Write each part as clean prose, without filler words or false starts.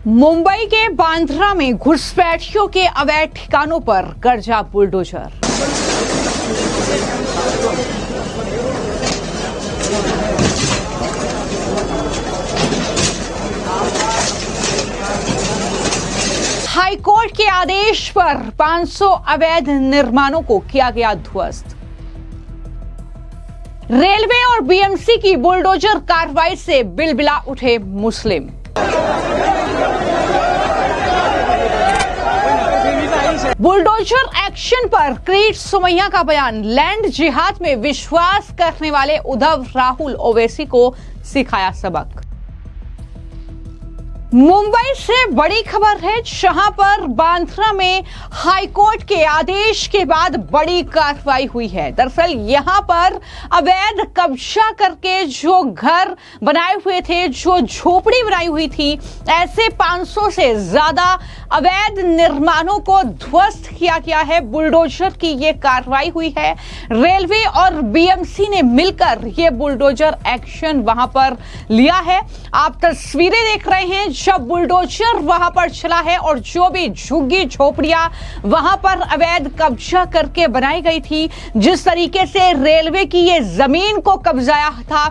मुंबई के बांद्रा में घुसपैठियों के अवैध ठिकानों पर गरजा बुलडोजर। हाईकोर्ट के आदेश पर 500 अवैध निर्माणों को किया गया ध्वस्त। रेलवे और बीएमसी की बुलडोजर कार्रवाई से बिलबिला उठे मुस्लिम। बुलडोजर एक्शन पर किरीट सोमैया का बयान। लैंड जिहाद में विश्वास करने वाले उद्धव राहुल ओवैसी को सिखाया सबक। मुंबई से बड़ी खबर है, जहां पर बांद्रा में हाईकोर्ट के आदेश के बाद बड़ी कार्रवाई हुई है। दरअसल यहां पर अवैध कब्जा करके जो घर बनाए हुए थे, जो झोपड़ी बनाई हुई थी, ऐसे 500 से ज्यादा अवैध निर्माणों को ध्वस्त किया गया है। बुलडोजर की ये कार्रवाई हुई है। रेलवे और बीएमसी ने मिलकर ये बुलडोजर एक्शन वहां पर लिया है। आप तस्वीरें देख रहे हैं जब बुलडोजर वहां पर चला है और जो भी झुग्गी झोपड़ियां वहां पर अवैध कब्जा करके बनाई गई थी, जिस तरीके से रेलवे की ये जमीन को कब्जाया था,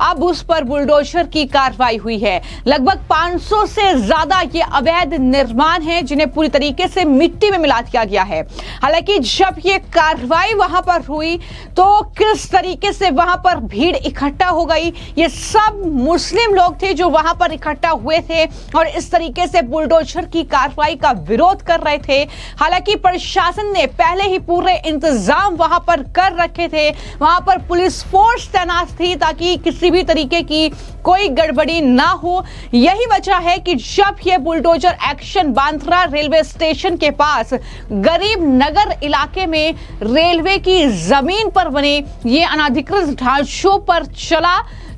अब उस पर बुलडोजर की कार्रवाई हुई है। लगभग 500 से ज्यादा ये अवैध निर्माण हैं जिन्हें पूरी तरीके से मिट्टी में मिला दिया गया है। हालांकि जब ये कार्रवाई वहां पर हुई तो किस तरीके से वहां पर भीड़ इकट्ठा हो गई। ये सब मुस्लिम लोग थे जो वहां पर इकट्ठा हुए थे और इस तरीके से बुलडोजर की कार्रवाई का विरोध कर रहे थे। हालांकि प्रशासन ने पहले ही पूरे इंतजाम वहां पर कर रखे थे। वहां पर पुलिस फोर्स तैनात थी ताकि किसी भी तरीके की कोई गड़बड़ी ना हो। यही वजह है कि जब यह bulldozer action Bandra railway station के पास गरीब नगर इलाके में रेलवे की जमीन पर बने ये अनाधिकृत ढांचों पर चला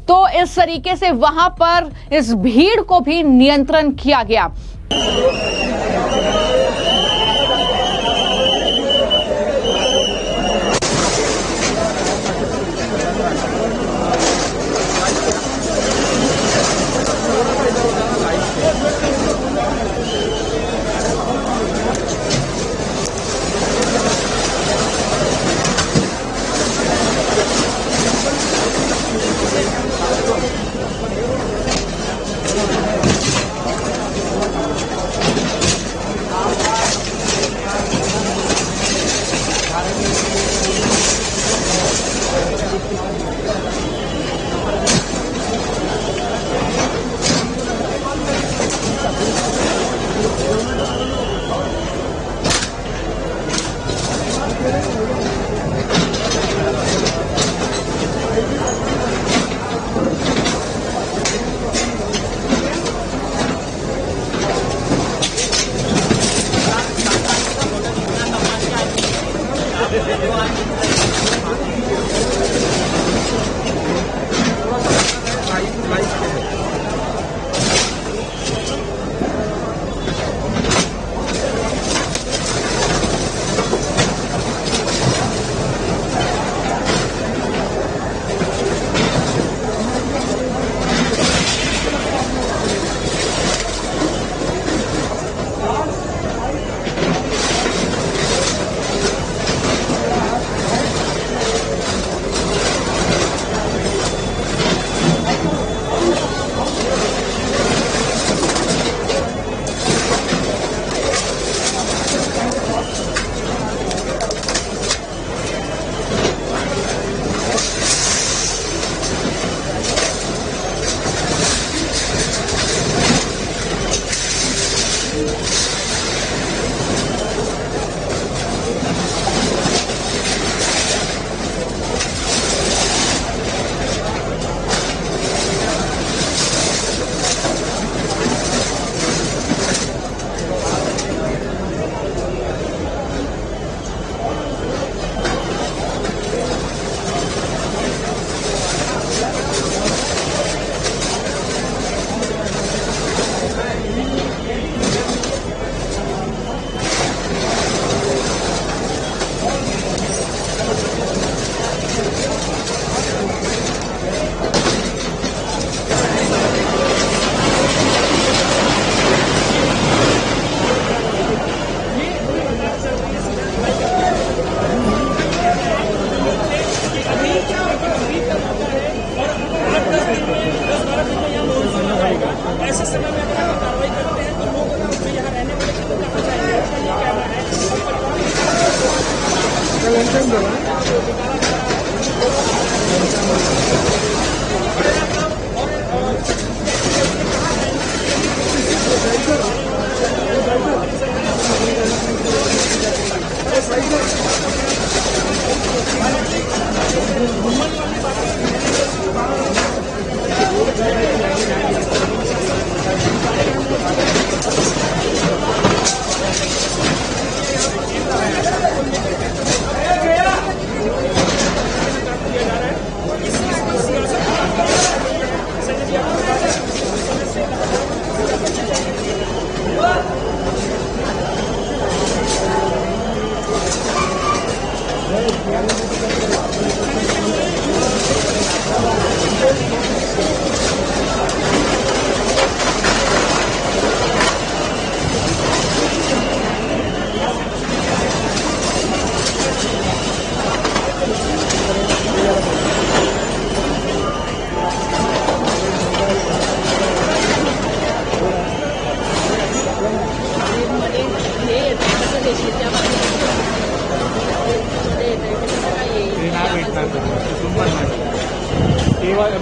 तो इस तरीके से वहां पर इस भीड़ को भी नियंत्रण किया गया।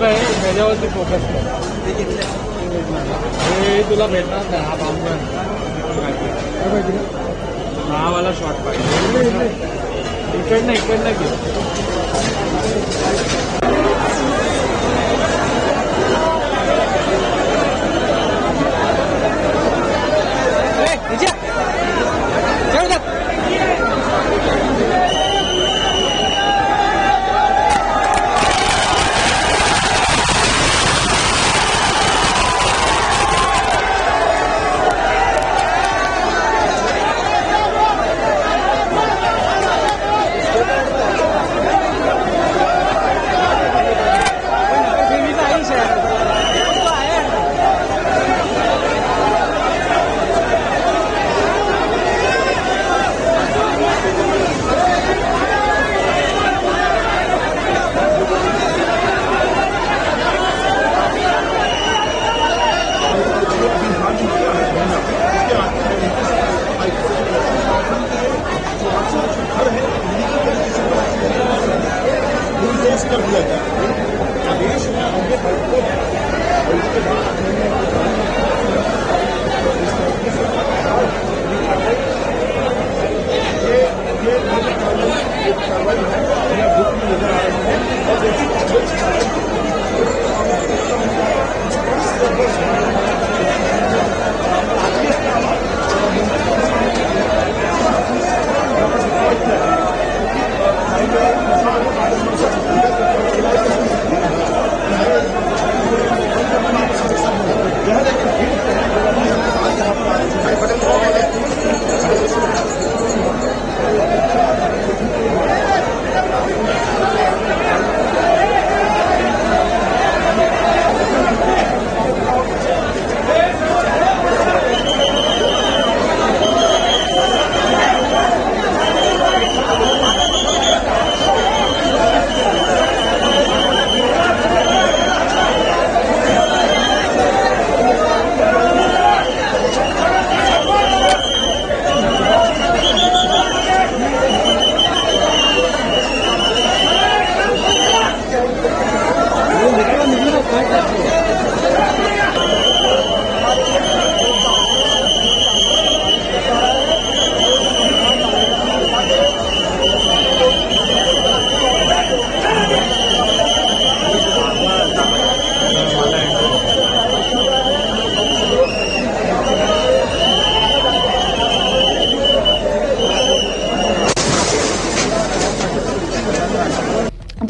ह्याच्यावरती फोकस कर. हे तुला भेटणार नाही. हा बांबू हा वाला शॉट पाहिजे. इकडनं घे.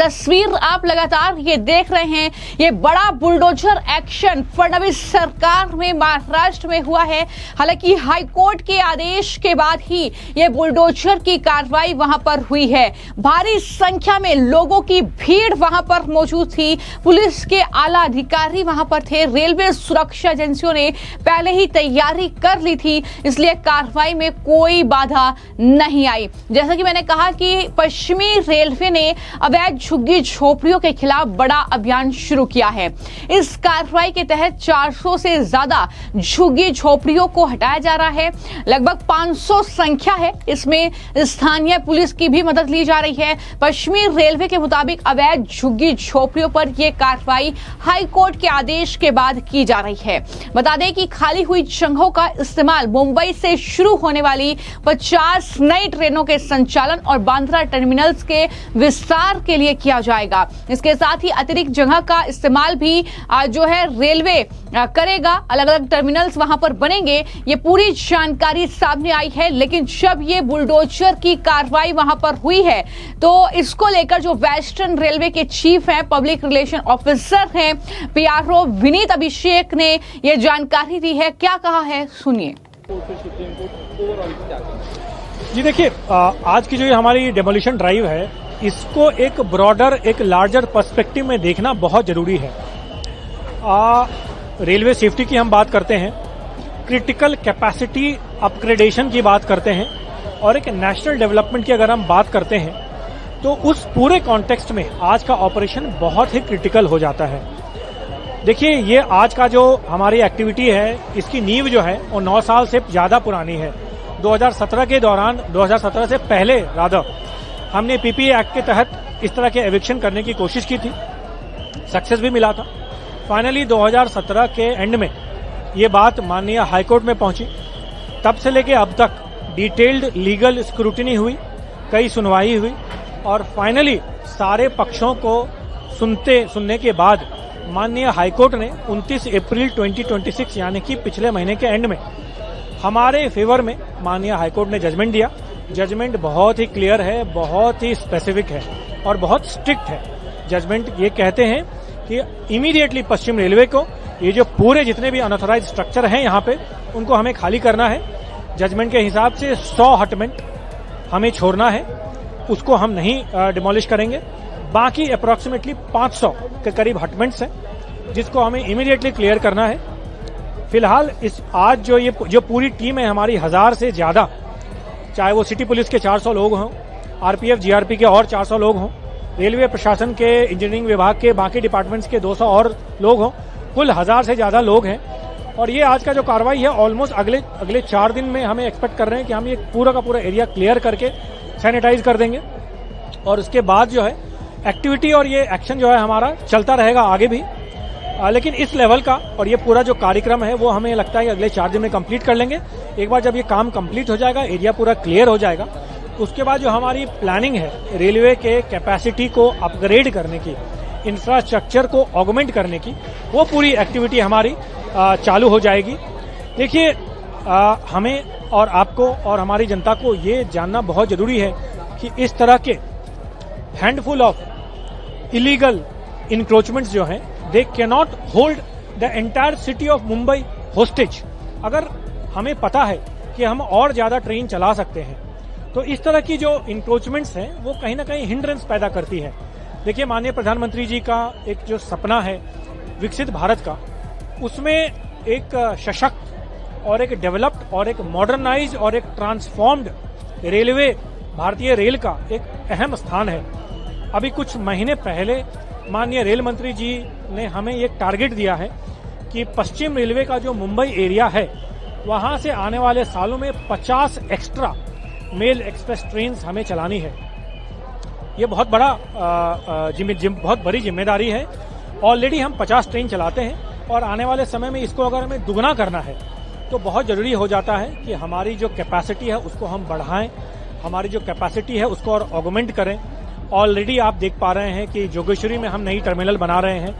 तस्वीर आप लगातार ये देख रहे हैं, ये बड़ा बुलडोजर एक्शन फडणवीस सरकार में महाराष्ट्र में हुआ है। हालांकि हाईकोर्ट के आदेश के बाद ही ये बुलडोजर की कार्रवाई वहां पर हुई है। भारी संख्या में लोगों की भीड़ वहां पर मौजूद थी। पुलिस के आला अधिकारी वहां पर थे। रेलवे सुरक्षा एजेंसियों ने पहले ही तैयारी कर ली थी, इसलिए कार्रवाई में कोई बाधा नहीं आई। जैसा कि मैंने कहा कि पश्चिमी रेलवे ने अवैध झुग्गी झुग्गी झोपड़ियों के खिलाफ बड़ा अभियान शुरू किया है। इस कार्रवाई के तहत 400 से ज्यादा झुग्गी झोपड़ियों को हटाया जा रहा है। लगभग 500 संख्या है। इसमें स्थानीय पुलिस की भी मदद ली जा रही है। पश्चिमी रेलवे के मुताबिक अवैध झुग्गी झोपड़ियों पर यह कार्रवाई हाईकोर्ट के आदेश के बाद की जा रही है। बता दें कि खाली हुई जगहों का इस्तेमाल मुंबई से शुरू होने वाली 50 नई ट्रेनों के संचालन और बांद्रा टर्मिनल्स के विस्तार के लिए किया जाएगा। इसके साथ ही अतिरिक्त जगह का इस्तेमाल भी जो है रेलवे करेगा। अलग अलग टर्मिनल्स वहां पर बनेंगे। ये पूरी जानकारी सामने आई है। लेकिन जब ये बुलडोजर की कार्रवाई वहां पर हुई है तो इसको लेकर जो वेस्टर्न रेलवे के चीफ हैं, पब्लिक रिलेशन ऑफिसर हैं, पीआरओ विनीत अभिषेक ने ये जानकारी दी है। क्या कहा है सुनिए। जी देखिए, आज की जो ये हमारी डेमोलिशन ड्राइव है, इसको एक ब्रॉडर, एक लार्जर पर्सपेक्टिव में देखना बहुत जरूरी है। रेलवे सेफ्टी की हम बात करते हैं, क्रिटिकल कैपेसिटी अपग्रेडेशन की बात करते हैं और एक नेशनल डेवलपमेंट की अगर हम बात करते हैं तो उस पूरे कॉन्टेक्स्ट में आज का ऑपरेशन बहुत ही क्रिटिकल हो जाता है। देखिए, ये आज का जो हमारी एक्टिविटी है, इसकी नींव जो है वो 9 साल से ज्यादा पुरानी है। 2017 के दौरान, 2017 से पहले रादर, हमने पीपीए एक्ट के तहत इस तरह के एविक्शन करने की कोशिश की थी, सक्सेस भी मिला था। फाइनली 2017 के एंड में ये बात माननीय हाईकोर्ट में पहुंची। तब से लेके अब तक डिटेल्ड लीगल स्क्रूटिनी हुई, कई सुनवाई हुई और फाइनली सारे पक्षों को सुनने के बाद माननीय हाईकोर्ट ने 29 अप्रैल 2026 यानी कि पिछले महीने के एंड में हमारे फेवर में माननीय हाईकोर्ट ने जजमेंट दिया। जजमेंट बहुत ही क्लियर है, बहुत ही स्पेसिफिक है और बहुत स्ट्रिक्ट है। जजमेंट ये कहते हैं कि इमीडिएटली पश्चिम रेलवे को ये जो पूरे जितने भी अनऑथराइज्ड स्ट्रक्चर हैं यहाँ पे, उनको हमें खाली करना है। जजमेंट के हिसाब से 100 हटमेंट हमें छोड़ना है, उसको हम नहीं डिमोलिश करेंगे। बाकी अप्रोक्सीमेटली 500 के करीब हटमेंट्स हैं जिसको हमें इमीडिएटली क्लियर करना है। फिलहाल इस आज जो पूरी टीम है हमारी, 1000 से ज्यादा, चाहे वो सिटी पुलिस के 400 लोग हों, आरपीएफ जीआरपी के और 400 लोग हों, रेलवे प्रशासन के इंजीनियरिंग विभाग के बाकी डिपार्टमेंट्स के 200 और लोग हों, कुल 1000 से ज्यादा लोग हैं। और ये आज का जो कार्रवाई है, ऑलमोस्ट अगले 4 दिन में हमें एक्सपेक्ट कर रहे हैं कि हम ये पूरा का पूरा एरिया क्लियर करके सैनिटाइज कर देंगे और उसके बाद जो है एक्टिविटी और ये एक्शन जो है हमारा चलता रहेगा आगे भी। लेकिन इस लेवल का और ये पूरा जो कार्यक्रम है वो हमें लगता है कि अगले 4 दिन में कंप्लीट कर लेंगे। एक बार जब ये काम कंप्लीट हो जाएगा, एरिया पूरा क्लियर हो जाएगा, उसके बाद जो हमारी प्लानिंग है रेलवे के कैपेसिटी को अपग्रेड करने की, इंफ्रास्ट्रक्चर को ऑगमेंट करने की, वो पूरी एक्टिविटी हमारी चालू हो जाएगी। देखिए, हमें और आपको और हमारी जनता को ये जानना बहुत जरूरी है कि इस तरह के हैंडफुल ऑफ इलीगल इंक्रोचमेंट्स जो हैं, they cannot hold the entire city of Mumbai hostage. अगर हमें पता है कि हम और ज्यादा ट्रेन चला सकते हैं तो इस तरह की जो इंक्रोचमेंट्स हैं वो कहीं ना कहीं हिंड्रेंस पैदा करती है। देखिए, माननीय प्रधानमंत्री जी का एक जो सपना है विकसित भारत का, उसमें एक सशक्त और एक डेवलप्ड और एक मॉडर्नाइज और एक ट्रांसफॉर्म्ड रेलवे, भारतीय रेल का एक अहम स्थान है। अभी कुछ महीने पहले माननीय रेल मंत्री जी ने हमें एक टारगेट दिया है कि पश्चिम रेलवे का जो मुंबई एरिया है वहां से आने वाले सालों में 50 एक्स्ट्रा मेल एक्सप्रेस ट्रेन हमें चलानी है। ये बहुत बड़ा बहुत बड़ी जिम्मेदारी है। ऑलरेडी हम 50 ट्रेन चलाते हैं और आने वाले समय में इसको अगर हमें दुगना करना है तो बहुत जरूरी हो जाता है कि हमारी जो कैपेसिटी है उसको हम बढ़ाएं, हमारी जो कैपेसिटी है उसको और ऑगमेंट करें। ऑलरेडी आप देख पा रहे हैं कि जोगेश्वरी में हम नई टर्मिनल बना रहे हैं,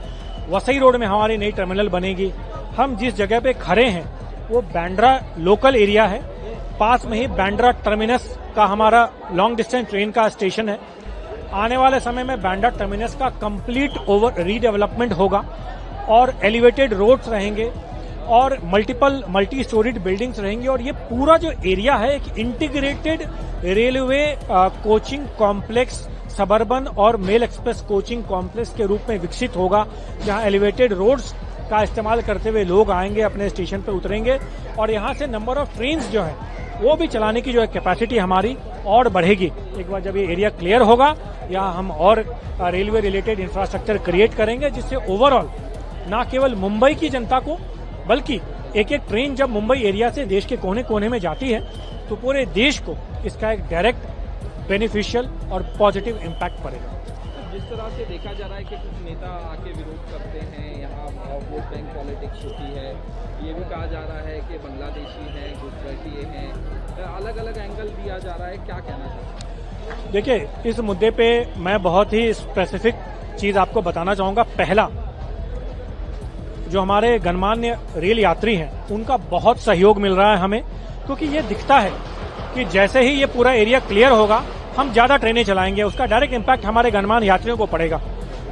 वसई रोड में हमारी नई टर्मिनल बनेगी। हम जिस जगह पे खड़े हैं वो बांद्रा लोकल एरिया है, पास में ही बांद्रा टर्मिनस का हमारा लॉन्ग डिस्टेंस ट्रेन का स्टेशन है। आने वाले समय में बांद्रा टर्मिनस का कंप्लीट रीडेवलपमेंट होगा और एलिवेटेड रोड्स रहेंगे और मल्टी स्टोरीड बिल्डिंग्स रहेंगी और ये पूरा जो एरिया है एक integrated railway coaching complex, suburban और मेल एक्सप्रेस कोचिंग कॉम्प्लेक्स के रूप में विकसित होगा, जहां एलिवेटेड रोड्स का इस्तेमाल करते हुए लोग आएंगे, अपने स्टेशन पे उतरेंगे और यहां से नंबर ऑफ ट्रेन्स जो है वो भी चलाने की जो है कैपेसिटी हमारी और बढ़ेगी। एक बार जब ये एरिया क्लियर होगा या हम और रेलवे रिलेटेड इंफ्रास्ट्रक्चर क्रिएट करेंगे, जिससे ओवरऑल ना केवल मुंबई की जनता को बल्कि एक एक ट्रेन जब मुंबई एरिया से देश के कोने कोने में जाती है तो पूरे देश को इसका एक डायरेक्ट बेनिफिशियल और पॉजिटिव इम्पैक्ट पड़ेगा। जिस तरह से देखा जा रहा है कि कुछ नेता आके विरोध करते हैं, यहाँ वोट बैंक पॉलिटिक्स होती है, ये भी कहा जा रहा है कि बांग्लादेशी हैं, घुसपैठिए हैं, अलग अलग एंगल दिया जा रहा है, क्या कहना चाहते हैं? देखिए, इस मुद्दे पे मैं बहुत ही स्पेसिफिक चीज आपको बताना चाहूंगा। पहला, जो हमारे गणमान्य रेल यात्री हैं उनका बहुत सहयोग मिल रहा है हमें, क्योंकि ये दिखता है कि जैसे ही ये पूरा एरिया क्लियर होगा हम ज्यादा ट्रेनें चलाएंगे, उसका डायरेक्ट इम्पैक्ट हमारे गणमान्य यात्रियों को पड़ेगा।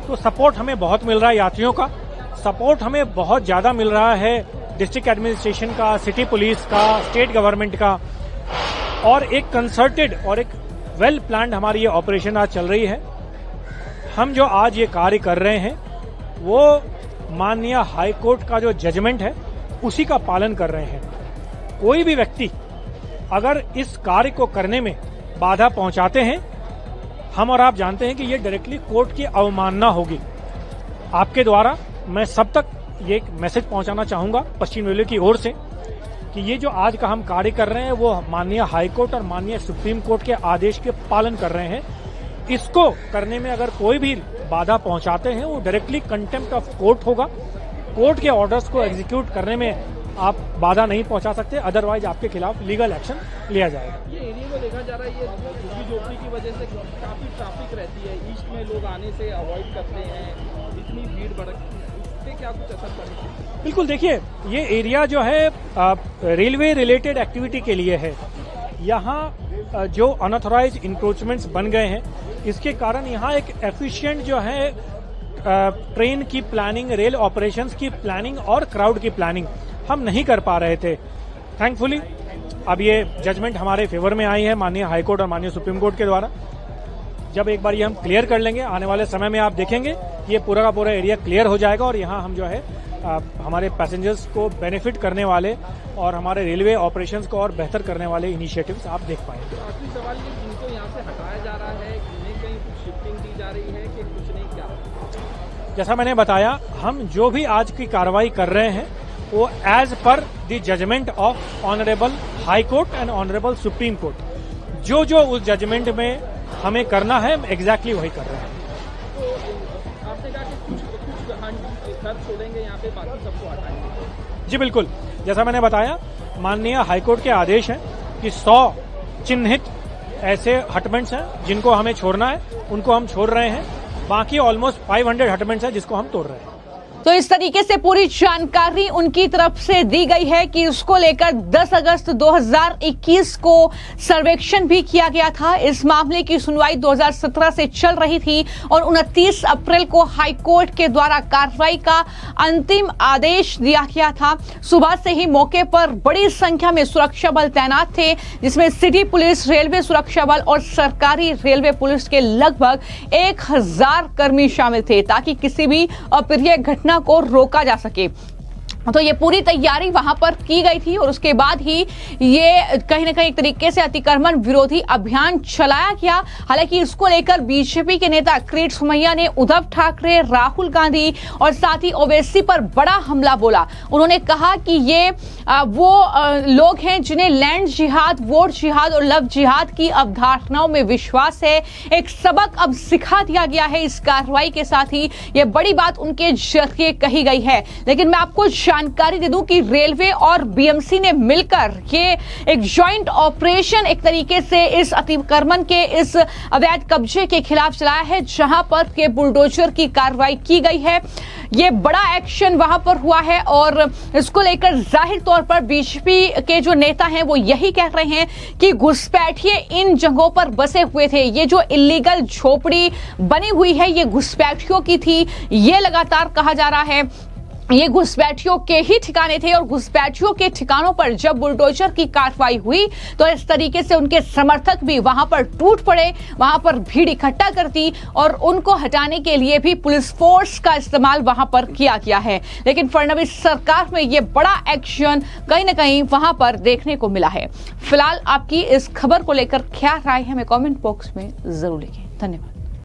तो सपोर्ट हमें बहुत मिल रहा है यात्रियों का, सपोर्ट हमें बहुत ज्यादा मिल रहा है डिस्ट्रिक्ट एडमिनिस्ट्रेशन का, सिटी पुलिस का, स्टेट गवर्नमेंट का, और एक कंसर्टेड और एक वेल प्लान्ड हमारी ये ऑपरेशन आज चल रही है। हम जो आज ये कार्य कर रहे हैं वो माननीय हाई कोर्ट का जो जजमेंट है उसी का पालन कर रहे हैं। कोई भी व्यक्ति अगर इस कार्य को करने में बाधा पहुंचाते हैं, हम और आप जानते हैं कि ये डायरेक्टली कोर्ट की अवमानना होगी। आपके द्वारा मैं सब तक ये एक मैसेज पहुंचाना चाहूंगा पश्चिम रेलवे की ओर से कि ये जो आज का हम कार्य कर रहे हैं वो माननीय हाई कोर्ट और माननीय सुप्रीम कोर्ट के आदेश के पालन कर रहे हैं। इसको करने में अगर कोई भी बाधा पहुंचाते हैं वो डायरेक्टली कंटेम्प्ट ऑफ कोर्ट होगा। कोर्ट के ऑर्डर्स को एग्जीक्यूट करने में आप बाधा नहीं पहुंचा सकते, अदरवाइज आपके खिलाफ लीगल एक्शन लिया जाएगा। ये एरिया में देखा जा रहा है, ये झुग्गी झोपड़ी की वजह से काफी ट्रैफिक रहती है, ईस्ट में लोग आने से अवॉइड करते हैं, इतनी भीड़ भड़कती है, इससे क्या कुछ असर पड़ेगा? बिल्कुल, देखिए ये एरिया जो है रेलवे रिलेटेड एक्टिविटी के लिए है। यहाँ जो अनऑथराइज्ड इंक्रोचमेंट्स बन गए हैं, इसके कारण यहाँ एक एफिशिएंट जो है ट्रेन की प्लानिंग, रेल ऑपरेशंस की प्लानिंग और क्राउड की प्लानिंग हम नहीं कर पा रहे थे। थैंकफुली अब ये जजमेंट हमारे फेवर में आई है माननीय हाई कोर्ट और माननीय सुप्रीम कोर्ट के द्वारा। जब एक बार ये हम क्लियर कर लेंगे, आने वाले समय में आप देखेंगे ये पूरा का पूरा एरिया क्लियर हो जाएगा और यहाँ हम जो है हमारे पैसेंजर्स को बेनिफिट करने वाले और हमारे रेलवे ऑपरेशंस को और बेहतर करने वाले इनिशिएटिव्स आप देख पाएंगे। आखिरी सवाल ये, जिनको यहाँ से हटाया जा रहा है, उन्हें कहीं कुछ शिफ्टिंग दी जा रही है कि कुछ नहीं, क्या? जैसा मैंने बताया, हम जो भी आज की कार्रवाई कर रहे हैं वो as per the judgment of honourable High Court and honourable Supreme Court, जो जो उस जजमेंट में हमें करना है एग्जैक्टली वही कर रहे हैं। तो आपने कहा कि कुछ घर छोड़ेंगे यहाँ पे, बाकी सबको हटाएंगे? जी बिल्कुल, जैसा मैंने बताया माननीय हाईकोर्ट के आदेश हैं कि 100 चिन्हित ऐसे हटमेंट्स हैं जिनको हमें छोड़ना है, उनको हम छोड़ रहे हैं। बाकी ऑलमोस्ट 500 हटमेंट्स हैं जिसको हम तोड़ रहे हैं। तो इस तरीके से पूरी जानकारी उनकी तरफ से दी गई है कि उसको लेकर 10 अगस्त 2021 को सर्वेक्षण भी किया गया था। इस मामले की सुनवाई 2017 से चल रही थी और 29 अप्रैल को हाई कोर्ट के द्वारा कार्रवाई का अंतिम आदेश दिया गया था। सुबह से ही मौके पर बड़ी संख्या में सुरक्षा बल तैनात थे, जिसमें सिटी पुलिस, रेलवे सुरक्षा बल और सरकारी रेलवे पुलिस के लगभग 1000 कर्मी शामिल थे, ताकि किसी भी अप्रिय घटना को रोका जा सके। तो ये पूरी तैयारी वहां पर की गई थी और उसके बाद ही ये कहीं ना कहीं एक तरीके से अतिक्रमण विरोधी अभियान चलाया गया। हालांकि इसको लेकर बीजेपी के नेता किरीट सोमैया ने उद्धव ठाकरे, राहुल गांधी और साथ ही ओवैसी पर बड़ा हमला बोला। उन्होंने कहा कि ये वो लोग हैं जिन्हें लैंड जिहाद, वोट जिहाद और लव जिहाद की अवधारणाओं में विश्वास है। एक सबक अब सिखा दिया गया है इस कार्रवाई के साथ ही, ये बड़ी बात उनके जरिए कही गई है। लेकिन मैं आपको जानकारी दे दूं कि रेलवे और बीएमसी ने मिलकर ये एक जॉइंट ऑपरेशन एक तरीके से इस अतिक्रमण के, इस अवैध कब्जे के खिलाफ चलाया है, जहां पर ये बुलडोजर की कार्रवाई की गई है। ये बड़ा एक्शन वहां पर हुआ है और इसको लेकर जाहिर तौर पर बीजेपी के जो नेता हैं वो यही कह रहे हैं कि घुसपैठिए इन जगहों पर बसे हुए थे। ये जो इलीगल झोपड़ी बनी हुई है ये घुसपैठियों की थी, ये लगातार कहा जा रहा है। ये घुसपैठियों के ही ठिकाने थे और घुसपैठियों के ठिकानों पर जब बुलडोजर की कार्रवाई हुई तो इस तरीके से उनके समर्थक भी वहां पर टूट पड़े, वहां पर भीड़ इकट्ठा कर दी और उनको हटाने के लिए भी पुलिस फोर्स का इस्तेमाल वहां पर किया गया है। लेकिन फडणवीस सरकार में यह बड़ा एक्शन कहीं ना कहीं वहां पर देखने को मिला है। फिलहाल आपकी इस खबर को लेकर क्या राय है हमें कमेंट बॉक्स में जरूर लिखें। धन्यवाद।